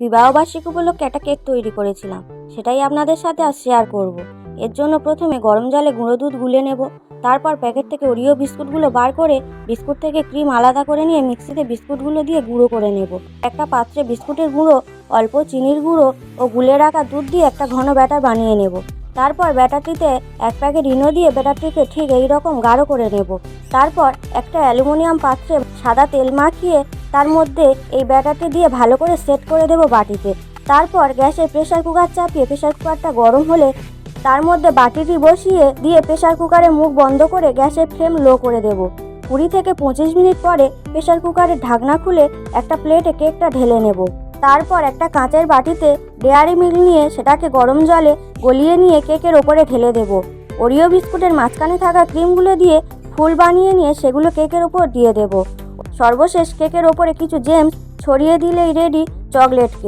বিবাহবার্ষিকী উপলক্ষে একটা কেক তৈরি করেছিলাম, সেটাই আপনাদের সাথে আজ শেয়ার করব। এর জন্য প্রথমে গরম জলে গুঁড়ো দুধ গুলে নেব। তারপর প্যাকেট থেকে ওরিও বিস্কুটগুলো বার করে বিস্কুট থেকে ক্রিম আলাদা করে নিয়ে মিক্সিতে বিস্কুটগুলো দিয়ে গুঁড়ো করে নেব। একটা পাত্রে বিস্কুটের গুঁড়ো, অল্প চিনির গুঁড়ো ও গুলে রাখা দুধ দিয়ে একটা ঘন ব্যাটার বানিয়ে নেব। তারপর ব্যাটারটিতে এক প্যাকেট ইনো দিয়ে ব্যাটারটিকে ঠিক এই রকম গাঢ় করে নেব। তারপর একটা অ্যালুমিনিয়াম পাত্রে সাদা তেল মাখিয়ে তার মধ্যে এই ব্যাটারটি দিয়ে ভালো করে সেট করে দেব বাটিতে। তারপর গ্যাসে প্রেসার কুকার চাপিয়ে প্রেসার কুকারটা গরম হলে তার মধ্যে বাটিটি বসিয়ে দিয়ে প্রেসার কুকারের মুখ বন্ধ করে গ্যাসের ফ্লেম লো করে দেব। 20 থেকে 25 মিনিট পরে প্রেসার কুকারের ঢাকনা খুলে একটা প্লেটে কেকটা ঢেলে নেব। তারপর একটা কাঁচের বাটিতে ডেয়ারি মিল্ক নিয়ে সেটাকে গরম জলে গলিয়ে নিয়ে কেকের ওপরে ঢেলে দেব। ওরিও বিস্কুটের মাঝখানে থাকা ক্রিমগুলো দিয়ে ফুল বানিয়ে নিয়ে সেগুলো কেকের ওপর দিয়ে দেব। সর্বশেষ কেকের ওপরে কিছু জেমস ছড়িয়ে দিলেই রেডি চকলেট কেক।